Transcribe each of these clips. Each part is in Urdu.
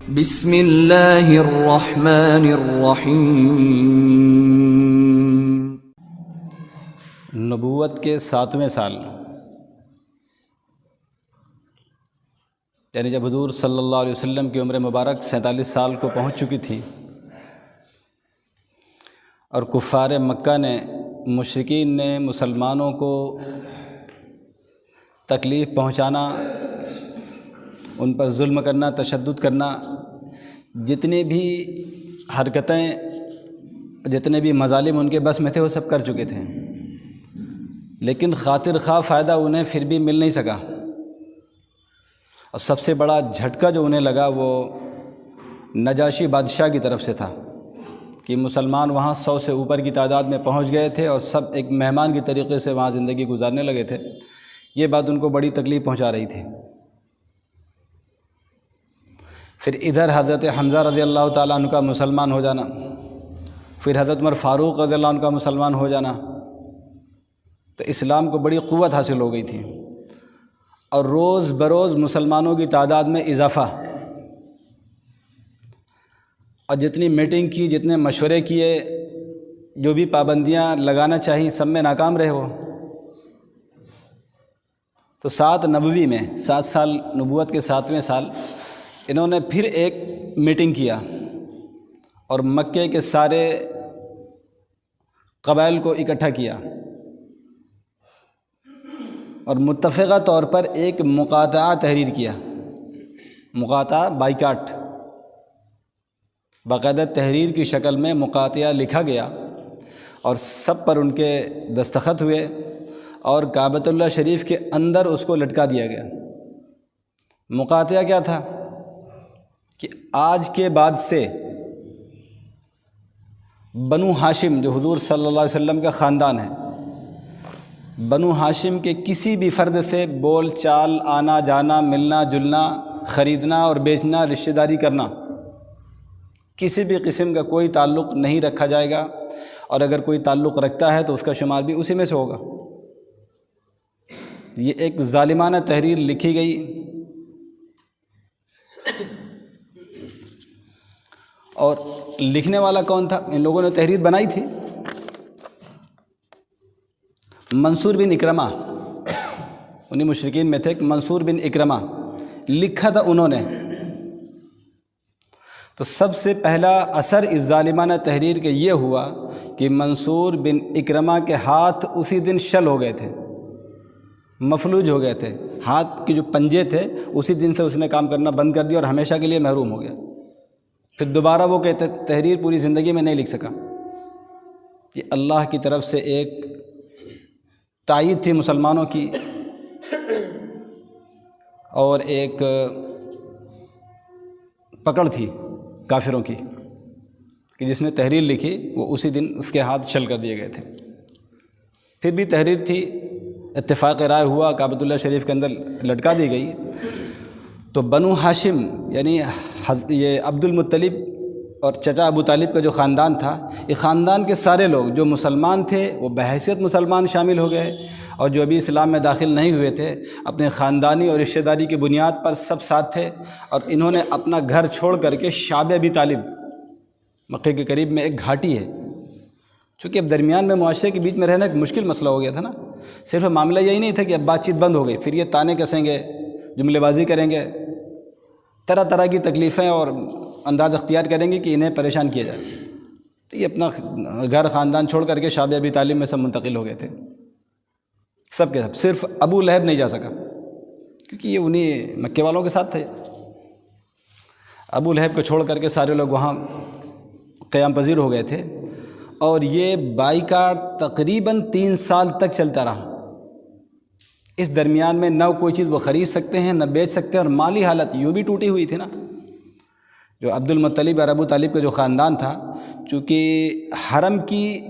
بسم اللہ الرحمن الرحیم۔ نبوت کے 7ویں سال، یعنی جب حضور صلی اللہ علیہ وسلم کی عمر مبارک 47 سال کو پہنچ چکی تھی اور کفار مکہ نے، مشرکین نے مسلمانوں کو تکلیف پہنچانا، ان پر ظلم کرنا، تشدد کرنا، جتنی بھی حرکتیں، جتنے بھی مظالم ان کے بس میں تھے وہ سب کر چکے تھے، لیکن خاطر خواہ فائدہ انہیں پھر بھی مل نہیں سکا۔ اور سب سے بڑا جھٹکا جو انہیں لگا وہ نجاشی بادشاہ کی طرف سے تھا کہ مسلمان وہاں 100 سے اوپر کی تعداد میں پہنچ گئے تھے اور سب ایک مہمان کی طریقے سے وہاں زندگی گزارنے لگے تھے۔ یہ بات ان کو بڑی تکلیف پہنچا رہی تھی۔ پھر ادھر حضرت حمزہ رضی اللہ تعالیٰ عنہ کا مسلمان ہو جانا، پھر حضرت عمر فاروق رضی اللہ عنہ کا مسلمان ہو جانا، تو اسلام کو بڑی قوت حاصل ہو گئی تھی اور روز بروز مسلمانوں کی تعداد میں اضافہ، اور جتنی میٹنگ کی، جتنے مشورے کیے، جو بھی پابندیاں لگانا چاہیے، سب میں ناکام رہے وہ۔ تو 7 نبوی میں، 7 سال نبوت کے 7ویں سال، انہوں نے پھر ایک میٹنگ کیا اور مکے کے سارے قبائل کو اکٹھا کیا اور متفقہ طور پر ایک مقاطعہ تحریر کیا، مقاطعہ بائیکاٹ، باقاعدہ تحریر کی شکل میں مقاطعہ لکھا گیا اور سب پر ان کے دستخط ہوئے اور کعبۃ اللہ شریف کے اندر اس کو لٹکا دیا گیا۔ مقاطعہ کیا تھا کہ آج کے بعد سے بنو ہاشم، جو حضور صلی اللہ علیہ وسلم کا خاندان ہے، بنو ہاشم کے کسی بھی فرد سے بول چال، آنا جانا، ملنا جلنا، خریدنا اور بیچنا، رشتہ داری کرنا، کسی بھی قسم کا کوئی تعلق نہیں رکھا جائے گا، اور اگر کوئی تعلق رکھتا ہے تو اس کا شمار بھی اسی میں سے ہوگا۔ یہ ایک ظالمانہ تحریر لکھی گئی اور لکھنے والا کون تھا؟ ان لوگوں نے تحریر بنائی تھی، منصور بن اکرمہ انہی مشرکین میں تھے، کہ منصور بن اکرمہ لکھا تھا انہوں نے۔ تو سب سے پہلا اثر اس ظالمانہ تحریر کے یہ ہوا کہ منصور بن اکرمہ کے ہاتھ اسی دن شل ہو گئے تھے، مفلوج ہو گئے تھے، ہاتھ کے جو پنجے تھے اسی دن سے اس نے کام کرنا بند کر دیا اور ہمیشہ کے لیے محروم ہو گیا۔ پھر دوبارہ وہ کہتے تحریر پوری زندگی میں نہیں لکھ سکا۔ یہ اللہ کی طرف سے ایک تائید تھی مسلمانوں کی، اور ایک پکڑ تھی کافروں کی کہ جس نے تحریر لکھی وہ اسی دن اس کے ہاتھ شل کر دیے گئے تھے۔ پھر بھی تحریر تھی، اتفاق رائے ہوا، کعبۃ اللہ شریف کے اندر لٹکا دی گئی۔ تو بنو ہاشم، یعنی یہ عبد المطلب اور چچا ابو طالب کا جو خاندان تھا، یہ خاندان کے سارے لوگ جو مسلمان تھے وہ بحیثیت مسلمان شامل ہو گئے، اور جو ابھی اسلام میں داخل نہیں ہوئے تھے اپنے خاندانی اور رشتہ داری کی بنیاد پر سب ساتھ تھے، اور انہوں نے اپنا گھر چھوڑ کر کے شعب ابی طالب، مکے کے قریب میں ایک گھاٹی ہے، چونکہ اب درمیان میں معاشرے کے بیچ میں رہنا ایک مشکل مسئلہ ہو گیا تھا نا۔ صرف معاملہ یہی نہیں تھا کہ اب بات چیت بند ہو گئی، پھر یہ تانے کسیں گے، جملے بازی کریں گے، طرح طرح کی تکلیفیں اور انداز اختیار کریں گے کہ انہیں پریشان کیا جائے۔ تو یہ اپنا گھر خاندان چھوڑ کر کے شعب ابی طالب میں سب منتقل ہو گئے تھے، سب کے سب۔ صرف ابو لہب نہیں جا سکا کیونکہ یہ انہی مکے والوں کے ساتھ تھے۔ ابو لہب کو چھوڑ کر کے سارے لوگ وہاں قیام پذیر ہو گئے تھے، اور یہ بائیکاٹ تقریباً 3 سال تک چلتا رہا۔ اس درمیان میں نہ کوئی چیز وہ خرید سکتے ہیں، نہ بیچ سکتے ہیں، اور مالی حالت یوں بھی ٹوٹی ہوئی تھی نا۔ جو عبد المطلب اور ابو طالب کا جو خاندان تھا، چونکہ حرم کی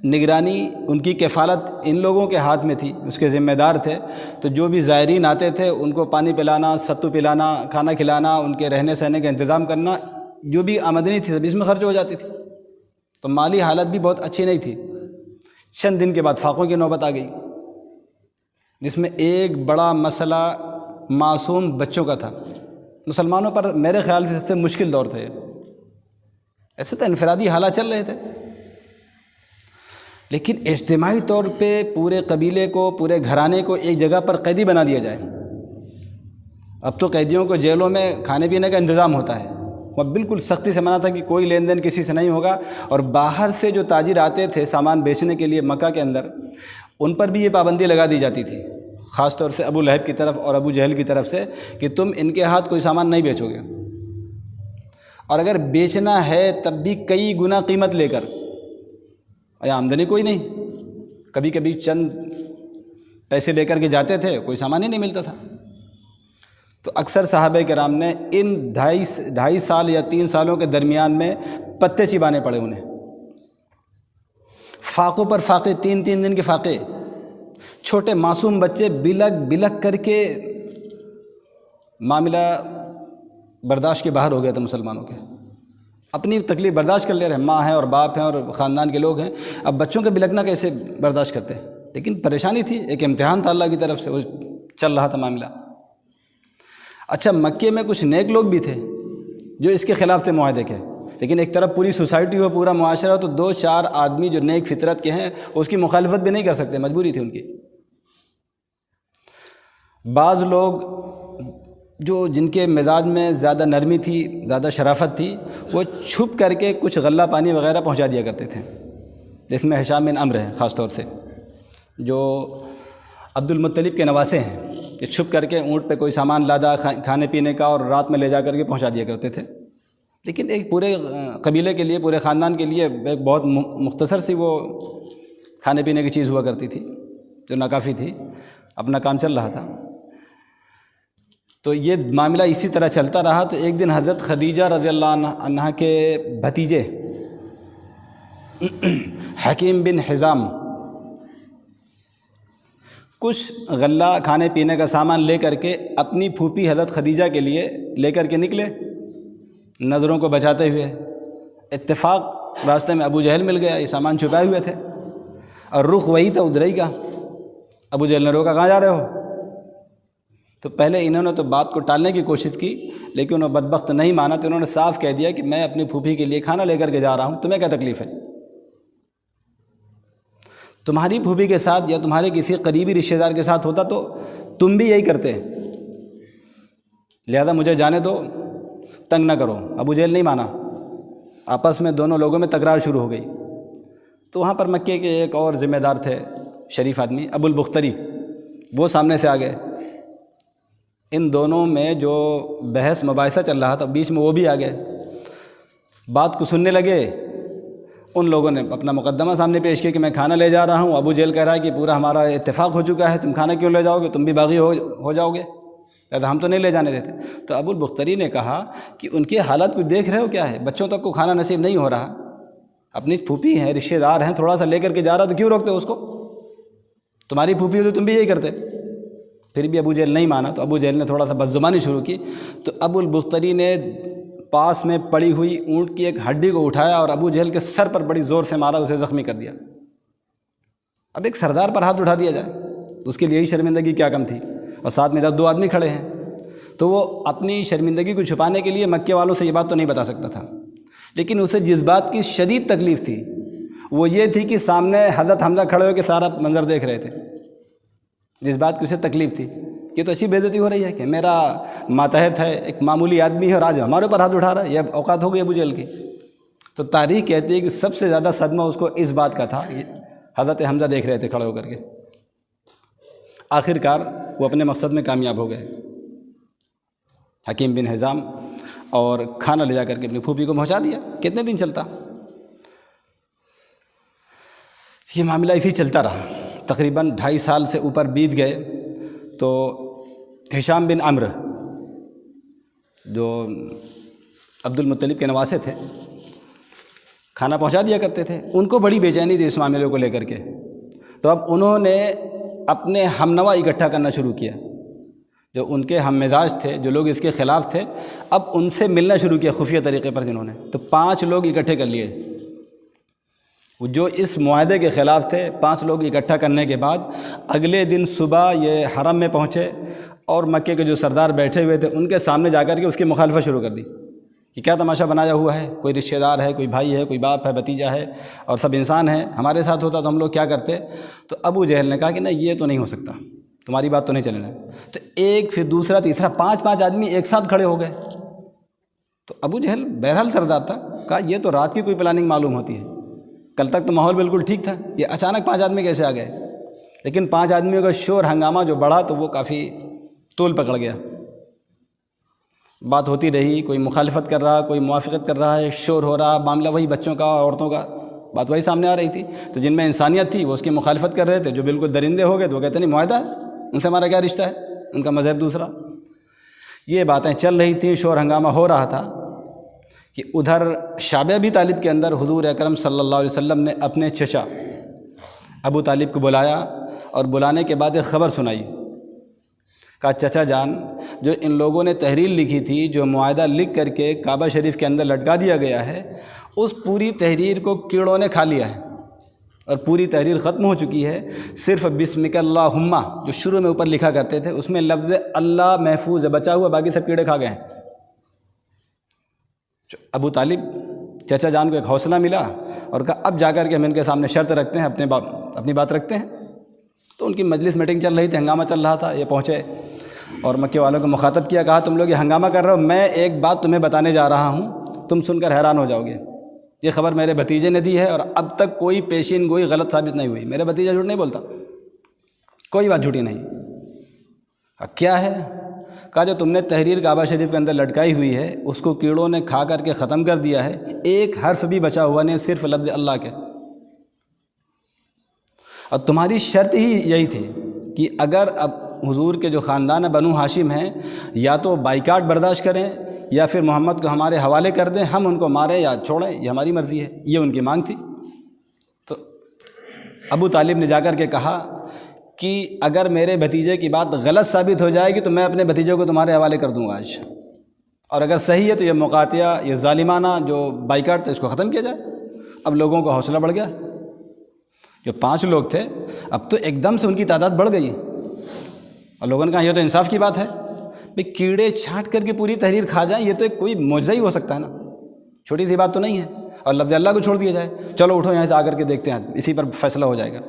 نگرانی، ان کی کفالت ان لوگوں کے ہاتھ میں تھی، اس کے ذمہ دار تھے، تو جو بھی زائرین آتے تھے ان کو پانی پلانا، ستو پلانا، کھانا کھلانا، ان کے رہنے سہنے کا انتظام کرنا، جو بھی آمدنی تھی سب اس میں خرچ ہو جاتی تھی، تو مالی حالت بھی بہت اچھی نہیں تھی۔ چند دن کے بعد فاقوں کی نوبت آ گئی، جس میں ایک بڑا مسئلہ معصوم بچوں کا تھا، مسلمانوں پر میرے خیال سے سب سے مشکل دور تھا یہ۔ ایسے تو انفرادی حالات چل رہے تھے، لیکن اجتماعی طور پہ پورے قبیلے کو، پورے گھرانے کو ایک جگہ پر قیدی بنا دیا جائے۔ اب تو قیدیوں کو جیلوں میں کھانے پینے کا انتظام ہوتا ہے، وہ بالکل سختی سے منع تھا کہ کوئی لین دین کسی سے نہیں ہوگا، اور باہر سے جو تاجر آتے تھے سامان بیچنے کے لیے مکہ کے اندر، ان پر بھی یہ پابندی لگا دی جاتی تھی، خاص طور سے ابو لہب کی طرف اور ابو جہل کی طرف سے، کہ تم ان کے ہاتھ کوئی سامان نہیں بیچو گے، اور اگر بیچنا ہے تب بھی کئی گنا قیمت لے کر، یا آمدنی کوئی نہیں، کبھی کبھی چند پیسے لے کر کے جاتے تھے، کوئی سامان ہی نہیں ملتا تھا۔ تو اکثر صحابہ کرام نے ان 2.5 سال یا 3 سالوں کے درمیان میں پتے چبانے پڑے انہیں، فاقوں پر فاقے، 3 دن کے فاقے، چھوٹے معصوم بچے بلک بلک کر کے، معاملہ برداشت کے باہر ہو گیا تھا مسلمانوں کے، اپنی تکلیف برداشت کر لے رہے ہیں، ماں ہیں اور باپ ہیں اور خاندان کے لوگ ہیں، اب بچوں کے بلکنا کیسے برداشت کرتے، لیکن پریشانی تھی، ایک امتحان تھا اللہ کی طرف سے، وہ چل رہا تھا معاملہ۔ اچھا، مکے میں کچھ نیک لوگ بھی تھے جو اس کے خلاف تھے معاہدے کے، لیکن ایک طرف پوری سوسائٹی ہو، پورا معاشرہ ہو، تو 2-4 آدمی جو نیک فطرت کے ہیں اس کی مخالفت بھی نہیں کر سکتے، مجبوری تھی ان کی۔ بعض لوگ جو جن کے مزاج میں زیادہ نرمی تھی، زیادہ شرافت تھی، وہ چھپ کر کے کچھ غلہ پانی وغیرہ پہنچا دیا کرتے تھے، جس میں ہشام بن عمرو ہیں خاص طور سے، جو عبد المطلب کے نواسے ہیں، کہ چھپ کر کے اونٹ پہ کوئی سامان لادا کھانے پینے کا، اور رات میں لے جا کر کے پہنچا دیا کرتے تھے، لیکن ایک پورے قبیلے کے لیے، پورے خاندان کے لیے ایک بہت مختصر سی وہ کھانے پینے کی چیز ہوا کرتی تھی، جو ناکافی تھی، اپنا کام چل رہا تھا۔ تو یہ معاملہ اسی طرح چلتا رہا، تو ایک دن حضرت خدیجہ رضی اللہ عنہا کے بھتیجے حکیم بن حزام کچھ غلہ کھانے پینے کا سامان لے کر کے اپنی پھوپھی حضرت خدیجہ کے لیے لے کر کے نکلے، نظروں کو بچاتے ہوئے۔ اتفاق راستے میں ابو جہل مل گیا، یہ سامان چھپائے ہوئے تھے، اور رخ وہی تھا ادھر کا۔ ابو جہل نے روکا، کہاں جا رہے ہو؟ تو پہلے انہوں نے تو بات کو ٹالنے کی کوشش کی، لیکن انہوں بدبخت نہیں مانا، تو انہوں نے صاف کہہ دیا کہ میں اپنی پھوپھی کے لیے کھانا لے کر کے جا رہا ہوں، تمہیں کیا تکلیف ہے؟ تمہاری پھوپھی کے ساتھ یا تمہارے کسی قریبی رشتہ دار کے ساتھ ہوتا تو تم بھی یہی کرتے، لہذا مجھے جانے دو، تنگ نہ کرو۔ ابو جہل نہیں مانا، آپس میں دونوں لوگوں میں تکرار شروع ہو گئی۔ تو وہاں پر مکے کے ایک اور ذمہ دار تھے، شریف آدمی، ابو البختری، وہ سامنے سے آ گئے۔ ان دونوں میں جو بحث مباحثہ چل رہا تھا، بیچ میں وہ بھی آ گئے، بات کو سننے لگے۔ ان لوگوں نے اپنا مقدمہ سامنے پیش کیا کہ میں کھانا لے جا رہا ہوں، ابو جہل کہہ رہا ہے کہ پورا ہمارا اتفاق ہو چکا ہے، تم کھانا کیوں لے جاؤ گے، تم بھی باغی ہو جاؤ گے، لہٰذا ہم تو نہیں لے جانے دیتے۔ تو ابو البختری نے کہا کہ ان کے حالات کو دیکھ رہے ہو کیا ہے، بچوں تک کو کھانا نصیب نہیں ہو رہا، اپنی پھوپھی ہیں، رشتہ دار ہیں، تھوڑا سا لے کر کے جا رہا تو کیوں روکتے اس کو؟ تمہاری پھوپھی ہو تو تم بھی یہی کرتے۔ پھر بھی ابو جہل نہیں مانا، تو ابو جہل نے تھوڑا سا بدزبانی شروع کی، تو ابو البختری نے پاس میں پڑی ہوئی اونٹ کی ایک ہڈی کو اٹھایا اور ابو جہل کے سر پر بڑی زور سے مارا، اسے زخمی کر دیا۔ اب ایک سردار پر ہاتھ اٹھا دیا جائے، اس کے لیے ہی شرمندگی کیا کم تھی، اور ساتھ میں 2 آدمی کھڑے ہیں، تو وہ اپنی شرمندگی کو چھپانے کے لیے مکے والوں سے یہ بات تو نہیں بتا سکتا تھا، لیکن اسے جس بات کی شدید تکلیف تھی وہ یہ تھی کہ سامنے حضرت حمزہ کھڑے ہو کے سارا منظر دیکھ رہے تھے، جس بات کی اسے تکلیف تھی کہ تو اچھی بے عزتی ہو رہی ہے کہ میرا ماتحت ہے، ایک معمولی آدمی ہے اور آج ہمارے اوپر ہاتھ اٹھا رہا ہے، یہ اوقات ہو گئی ابو جہل کی۔ تو تاریخ کہتی ہے کہ سب سے زیادہ صدمہ اس کو اس بات کا تھا، حضرت حمزہ دیکھ رہے تھے کھڑے ہو کر کے۔ آخر کار وہ اپنے مقصد میں کامیاب ہو گئے، حکیم بن حزام، اور کھانا لے جا کر کے اپنی پھوپھی کو پہنچا دیا۔ کتنے دن چلتا یہ معاملہ؟ اسی چلتا رہا، تقریباً 2.5 سال سے اوپر بیت گئے۔ تو ہشام بن عمرو جو عبد المطلب کے نواسے تھے، کھانا پہنچا دیا کرتے تھے، ان کو بڑی بے چینی تھی اس معاملے کو لے کر کے۔ تو اب انہوں نے اپنے ہم نوا اکٹھا کرنا شروع کیا، جو ان کے ہم مزاج تھے، جو لوگ اس کے خلاف تھے، اب ان سے ملنا شروع کیا خفیہ طریقے پر جنہوں نے۔ تو 5 لوگ اکٹھے کر لیے، جو اس معاہدے کے خلاف تھے۔ 5 لوگ اکٹھا کرنے کے بعد اگلے دن صبح یہ حرم میں پہنچے، اور مکے کے جو سردار بیٹھے ہوئے تھے ان کے سامنے جا کر کے اس کی مخالفت شروع کر دی کہ کیا تماشا بنایا ہوا ہے، کوئی رشتہ دار ہے، کوئی بھائی ہے، کوئی باپ ہے، بھتیجا ہے، اور سب انسان ہیں، ہمارے ساتھ ہوتا تو ہم لوگ کیا کرتے۔ تو ابو جہل نے کہا کہ نہیں، یہ تو نہیں ہو سکتا، تمہاری بات تو نہیں چلے گا۔ تو ایک، پھر دوسرا، تیسرا، پانچ آدمی ایک ساتھ کھڑے ہو گئے۔ تو ابو جہل بہرحال سردار تھا، کہا یہ تو رات کی کوئی پلاننگ معلوم ہوتی ہے، کل تک تو ماحول بالکل ٹھیک تھا، یہ اچانک 5 آدمی کیسے آ گئے؟ لیکن 5 آدمیوں کا شور ہنگامہ جو بڑھا تو وہ کافی طول پکڑ گیا۔ بات ہوتی رہی، کوئی مخالفت کر رہا، کوئی موافقت کر رہا ہے، شور ہو رہا، معاملہ وہی بچوں کا اور عورتوں کا، بات وہی سامنے آ رہی تھی۔ تو جن میں انسانیت تھی وہ اس کی مخالفت کر رہے تھے، جو بالکل درندے ہو گئے تو وہ کہتے نہیں معاہدہ ہے، ان سے ہمارا کیا رشتہ ہے، ان کا مذہب دوسرا۔ یہ باتیں چل رہی تھیں، شور ہنگامہ ہو رہا تھا کہ ادھر شعبہ ابی طالب کے اندر حضور اکرم صلی اللہ علیہ وسلم نے اپنے چچا ابو طالب کو بلایا، اور بلانے کے بعد ایک خبر سنائی۔ کہا چچا جان، جو ان لوگوں نے تحریر لکھی تھی، جو معاہدہ لکھ کر کے کعبہ شریف کے اندر لٹکا دیا گیا ہے، اس پوری تحریر کو کیڑوں نے کھا لیا ہے، اور پوری تحریر ختم ہو چکی ہے۔ صرف بسمک اللہم جو شروع میں اوپر لکھا کرتے تھے، اس میں لفظ اللہ محفوظ ہے، بچا ہوا، باقی سب کیڑے کھا گئے ہیں۔ ابو طالب چچا جان کو ایک حوصلہ ملا اور کہا اب جا کر کے ہم ان کے سامنے شرط رکھتے ہیں، اپنی بات رکھتے ہیں۔ تو ان کی مجلس میٹنگ چل رہی تھی، ہنگامہ چل رہا تھا، یہ پہنچے اور مکے والوں کو مخاطب کیا، کہا تم لوگ یہ ہنگامہ کر رہے ہو، میں ایک بات تمہیں بتانے جا رہا ہوں، تم سن کر حیران ہو جاؤ گے۔ یہ خبر میرے بھتیجے نے دی ہے، اور اب تک کوئی پیشین گوئی غلط ثابت نہیں ہوئی، میرے بھتیجا جھوٹ نہیں بولتا، کوئی بات جھوٹی نہیں۔ کیا ہے؟ کہا جو تم نے تحریر کعبہ شریف کے اندر لٹکائی ہوئی ہے، اس کو کیڑوں نے کھا کر کے ختم کر دیا ہے، ایک حرف بھی بچا ہوا نہیں، صرف لفظ اللہ کے۔ اور تمہاری شرط ہی یہی تھی کہ اگر اب حضور کے جو خاندان بنو ہاشم ہیں، یا تو بائیکاٹ برداشت کریں یا پھر محمد کو ہمارے حوالے کر دیں، ہم ان کو ماریں یا چھوڑیں، یہ ہماری مرضی ہے۔ یہ ان کی مانگ تھی۔ تو ابو طالب نے جا کر کے کہا کہ اگر میرے بھتیجے کی بات غلط ثابت ہو جائے گی تو میں اپنے بھتیجے کو تمہارے حوالے کر دوں گا آج، اور اگر صحیح ہے تو یہ مقاطعہ، یہ ظالمانہ جو بائیکاٹ تھا، اس کو ختم کیا جائے۔ اب لوگوں کا حوصلہ بڑھ گیا، جو 5 لوگ تھے اب تو ایک دم سے ان کی تعداد بڑھ گئی، اور لوگوں نے کہا یہ تو انصاف کی بات ہے، بھئی کیڑے چھانٹ کر کے پوری تحریر کھا جائیں، یہ تو ایک کوئی معجزہ ہی ہو سکتا ہے نا، چھوٹی سی بات تو نہیں ہے، اور لفظ اللہ کو چھوڑ دیا جائے، چلو اٹھو یہاں سے آ کر کے دیکھتے ہیں، اسی پر فیصلہ ہو جائے گا۔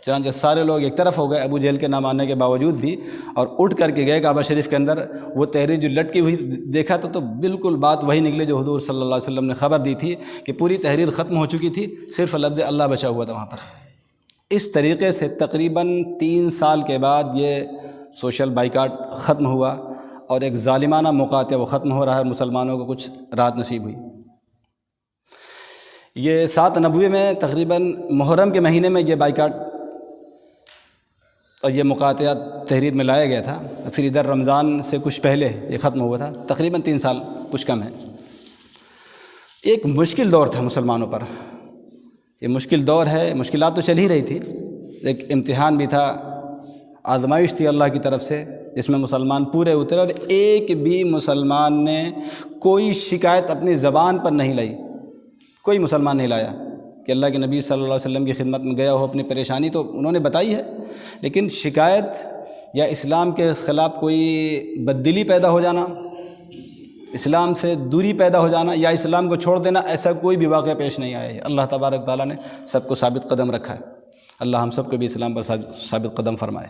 چنانچہ سارے لوگ ایک طرف ہو گئے، ابو جہل کے نہ ماننے کے باوجود بھی، اور اٹھ کر کے گئے کعبہ شریف کے اندر۔ وہ تحریر جو لٹکی ہوئی دیکھا تو بالکل بات وہی نکلے جو حضور صلی اللہ علیہ وسلم نے خبر دی تھی کہ پوری تحریر ختم ہو چکی تھی، صرف لفظ اللہ بچا ہوا تھا وہاں پر۔ اس طریقے سے تقریباً 3 سال کے بعد یہ سوشل بائیکاٹ ختم ہوا، اور ایک ظالمانہ مقاطعہ وہ ختم ہو رہا ہے، مسلمانوں کو کچھ راحت نصیب ہوئی۔ یہ 790 میں تقریباً محرم کے مہینے میں یہ بائیکاٹ اور یہ مقاطعہ تحریر میں لایا گیا تھا، پھر ادھر رمضان سے کچھ پہلے یہ ختم ہوا تھا، تقریباً 3 سال کچھ کم ہے۔ ایک مشکل دور تھا مسلمانوں پر، یہ مشکل دور ہے، مشکلات تو چل ہی رہی تھی، ایک امتحان بھی تھا، آزمائش تھی اللہ کی طرف سے، جس میں مسلمان پورے اترے، اور ایک بھی مسلمان نے کوئی شکایت اپنی زبان پر نہیں لائی، کوئی مسلمان نہیں لایا کہ اللہ کے نبی صلی اللہ علیہ وسلم کی خدمت میں گیا ہو، اپنی پریشانی تو انہوں نے بتائی ہے، لیکن شکایت یا اسلام کے خلاف کوئی بددلی پیدا ہو جانا، اسلام سے دوری پیدا ہو جانا، یا اسلام کو چھوڑ دینا، ایسا کوئی بھی واقعہ پیش نہیں آیا ہے۔ اللہ تبارک تعالیٰ نے سب کو ثابت قدم رکھا ہے۔ اللہ ہم سب کو بھی اسلام پر ثابت قدم فرمائے۔